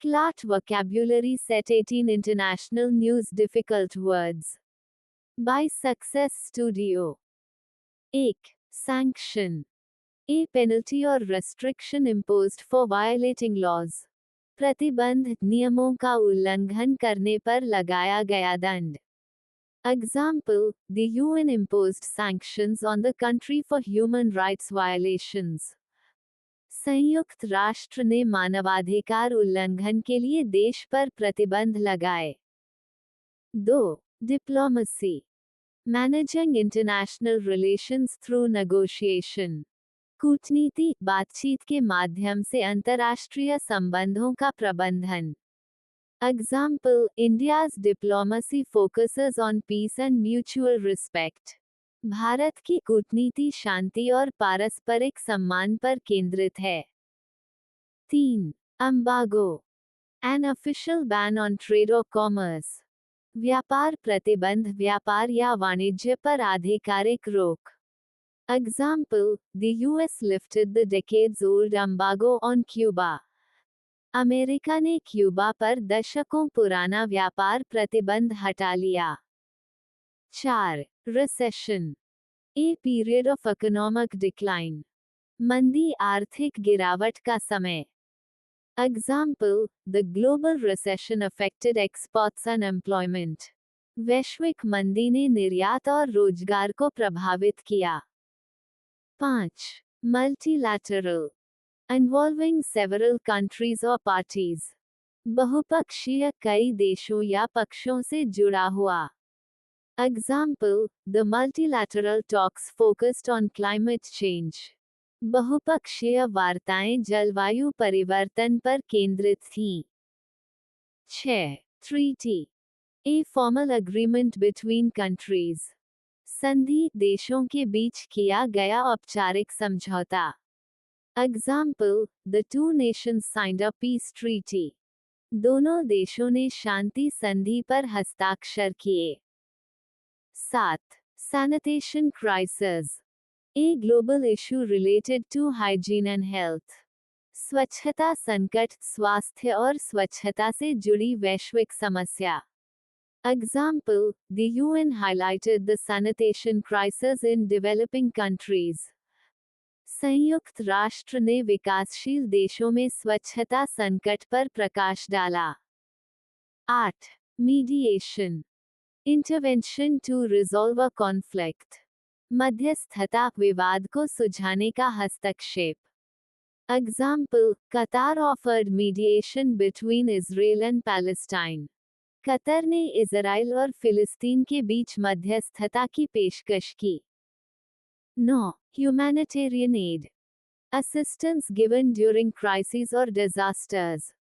Polyglot vocabulary set 18 international news difficult words. By Success Studio. 1. Sanction. A penalty or restriction imposed for violating laws. प्रतिबंध, नियमों का उल्लंघन करने पर लगाया गया दंड. Example, the UN imposed sanctions on the country for human rights violations. संयुक्त राष्ट्र ने मानवाधिकार उल्लंघन के लिए देश पर प्रतिबंध लगाए. 2. Diplomacy. Managing international relations through negotiation. कूटनीति, बातचीत के माध्यम से अंतर्राष्ट्रीय संबंधों का प्रबंधन. Example, India's diplomacy focuses on peace and mutual respect. Bharat की कूटनीति शांति और पारस्परिक सम्मान पर केंद्रित है. 3. Embargo. An official ban on trade or commerce. व्यापार प्रतिबंध, व्यापार या वाणिज्य पर आधिकारिक रोक. Example, the US lifted the decades-old embargo on Cuba. America ने क्यूबा पर दशकों पुराना व्यापार प्रतिबंध हटा लिया. 4. Recession. A period of economic decline. मंदी, आर्थिक गिरावट का समय. Example, the global recession affected exports and employment. वैश्विक मंदी ने निर्यात और रोजगार को प्रभावित किया. 5. Multilateral. Involving several countries or parties. बहुपक्षीय, कई देशों या पक्षों से जुड़ा हुआ. Example, the multilateral talks focused on climate change. बहुपक्षीय वार्ताएं जलवायु परिवर्तन पर केंद्रित थीं. 6. Treaty. A formal agreement between countries. संधि, देशों के बीच किया गया औपचारिक समझौता. Example, the two nations signed a peace treaty. दोनों देशों ने शांति संधि पर हस्ताक्षर किए. 7. Sanitation crisis. A global issue related to hygiene and health. स्वच्छता संकट, स्वास्थ्य और स्वच्छता से जुड़ी वैश्विक समस्या. Example, the UN highlighted the sanitation crisis in developing countries. संयुक्त राष्ट्र ने विकासशील देशों में स्वच्छता संकट पर प्रकाश डाला. 8. Mediation. Intervention to resolve a conflict. मध्यस्थता, विवाद को सुलझाने का हस्तक्षेप. Example, Qatar offered mediation between Israel and Palestine. Qatar ने इजराइल और फिलिस्तीन के बीच मध्यस्थता की पेशकश की. 9. Humanitarian aid. Assistance given during crises or disasters.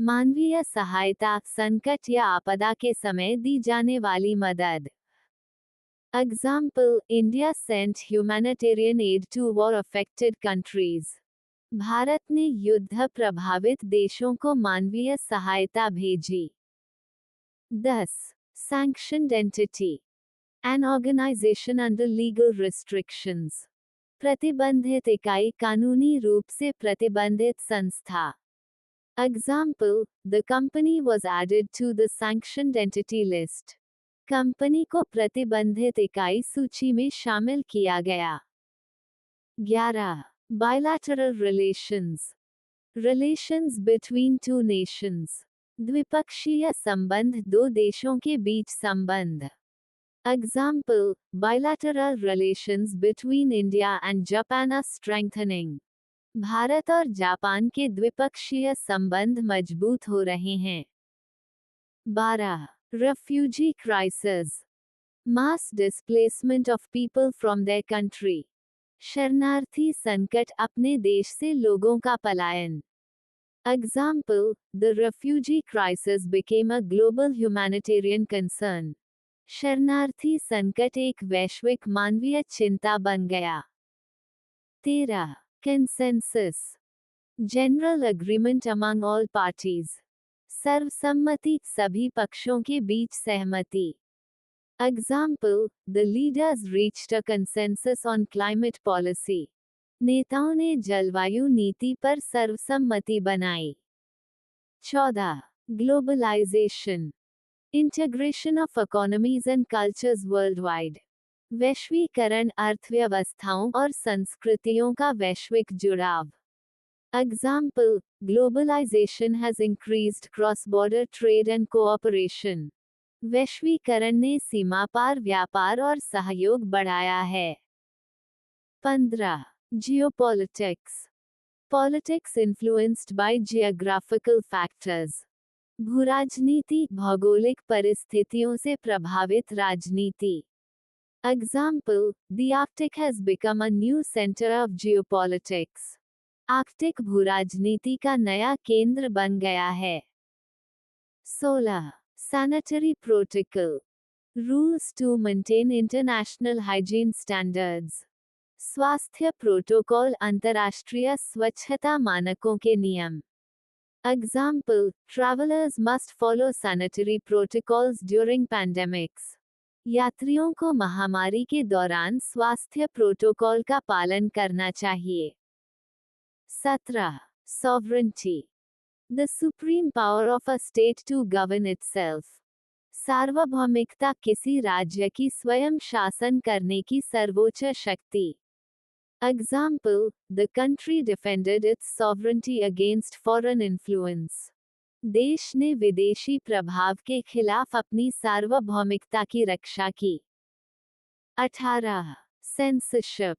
मानवीय सहायता, संकट या आपदा के समय दी जाने वाली मदद. Example, India sent humanitarian aid to war-affected countries. Bharat ने युद्ध प्रभावित देशों को मानवीय सहायता भेजी. 10. Sanctioned entity. An organization under legal restrictions. प्रतिबंधित इकाई, कानूनी रूप से प्रतिबंधित संस्था. Example, the company was added to the sanctioned entity list. Company को प्रतिबंधित इकाई सूची में शामिल किया गया. 11. Bilateral relations. Relations between two nations. द्विपक्षीय संबंध, दो देशों के बीच संबंध. Example, bilateral relations between India and Japan are strengthening. Bharat और जापान के द्विपक्षीय संबंध मजबूत हो रहे हैं. 12. Refugee crisis. Mass displacement of people from their country. शरणार्थी संकट, अपने देश से लोगों का पलायन. Example, the refugee crisis became a global humanitarian concern. शरणार्थी संकट एक वैश्विक मानवीय चिंता बन गया. 13. Consensus. General agreement among all parties. सर्वसम्मति, सभी पक्षों के बीच सहमति. Example, the leaders reached a consensus on climate policy. नेताओं ने जलवायु नीति पर सर्वसम्मति बनाई. 14. Globalization. Integration of economies and cultures worldwide. वैश्वीकरण अर्थव्यवस्थाओं और संस्कृतियों का वैश्विक जुड़ाव. Example, globalization has increased cross-border trade and cooperation. वैश्वीकरण ने सीमा पार व्यापार और सहयोग बढ़ाया है. 15. Geopolitics. Politics influenced by geographical factors. भूराजनीति भौगोलिक परिस्थितियों से प्रभावित राजनीति. Example, the Arctic has become a new center of geopolitics. Arctic भूराजनीति का नया केंद्र बन गया है. 16. Sanitary protocol. Rules to maintain international hygiene standards. स्वास्थ्य प्रोटोकॉल अंतर्राष्ट्रीय स्वच्छता मानकों के नियम. Example, travelers must follow sanitary protocols during pandemics. यात्रियों को महामारी के दौरान स्वास्थ्य प्रोटोकॉल का पालन करना चाहिए. 17. Sovereignty. The supreme power of a state to govern itself. सार्वभौमिकता किसी राज्य की स्वयं शासन करने की सर्वोच्च शक्ति. Example, the country defended its sovereignty against foreign influence. देश ने विदेशी प्रभाव के खिलाफ अपनी सार्वभौमिकता की रक्षा की. 18. Censorship.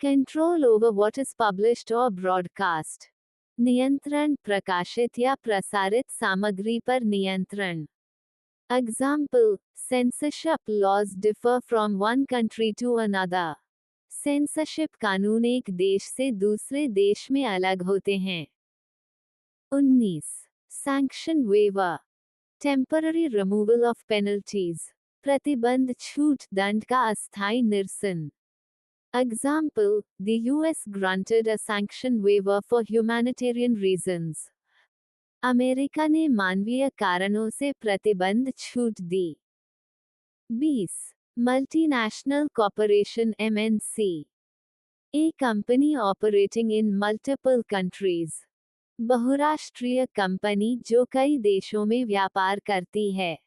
Control over what is published or broadcast. नियंत्रण प्रकाशित या प्रसारित सामग्री पर नियंत्रण. Example, censorship laws differ from one country to another. Censorship कानून एक देश से दूसरे देश में अलग होते हैं. 19. Sanction waiver. Temporary removal of penalties. प्रतिबंध छूट दंड का अस्थायी निरसन. Example, the US granted a sanction waiver for humanitarian reasons. America ने मानवीय कारणों से प्रतिबंध छूट दी. 20. Multinational corporation MNC. A company operating in multiple countries. बहुराष्ट्रीय कंपनी जो कई देशों में व्यापार करती है.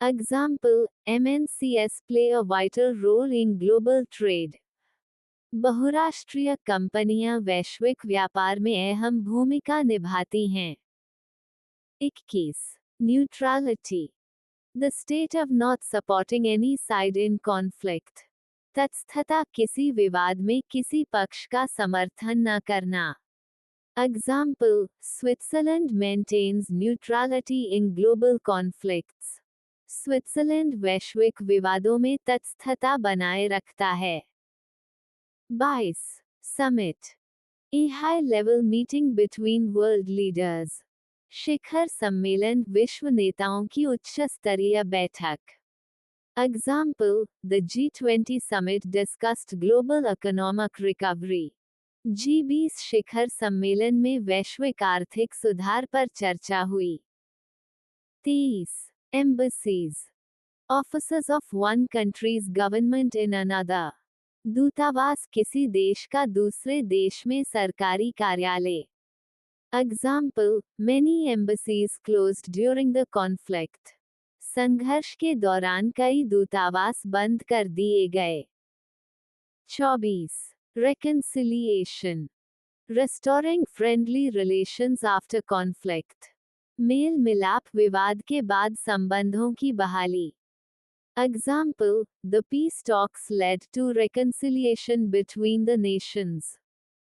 Example, MNCs play a vital role in global trade. बहुराष्ट्रीय कंपनियां वैश्विक व्यापार में अहम भूमिका निभाती हैं. 21. Neutrality. The state of not supporting any side in conflict. तटस्थता किसी विवाद में किसी पक्ष का समर्थन न करना. Example, Switzerland maintains neutrality in global conflicts. Switzerland वैश्विक विवादों में तटस्थता बनाए रखता है. 22. Summit. A high-level meeting between world leaders. शिखर सम्मेलन विश्व नेताओं की उच्च स्तरीय बैठक. Example, the G20 summit discussed global economic recovery. G20 शिखर सम्मेलन में वैश्विक आर्थिक सुधार पर चर्चा हुई. 23. Embassies. Offices of one country's government in another. दूतावास किसी देश का दूसरे देश में सरकारी कार्यालय. Example, many embassies closed during the conflict. संघर्ष के दौरान कई दूतावास बंद कर दिए गए. 24. Reconciliation. Restoring friendly relations after conflict. मेल मिलाप विवाद के बाद संबंधों की बहाली. Example, the peace talks led to reconciliation between the nations.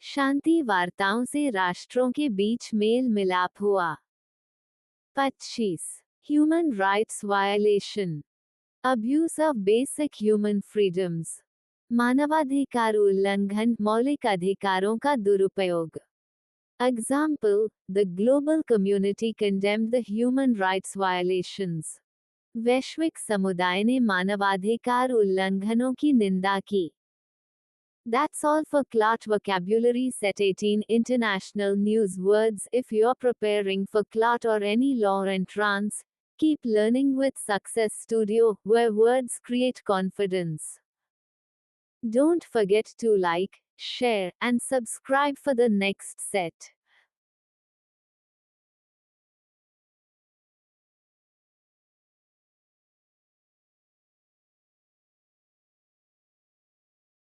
शांति वार्ताओं से राष्ट्रों के बीच मेल मिलाप हुआ. 25. Human rights violation. Abuse of basic human freedoms. मानवाधिकार उल्लंघन मौलिक अधिकारों का दुरुपयोग. Example, the global community condemned the human rights violations. वैश्विक समुदाय ने मानवाधिकार उल्लंघनों की निंदा की. That's all for CLAT Vocabulary Set 18 International News Words. If you're preparing for CLAT or any law entrance, keep learning with Success Studio, where words create confidence. Don't forget to like, share, and subscribe for the next set.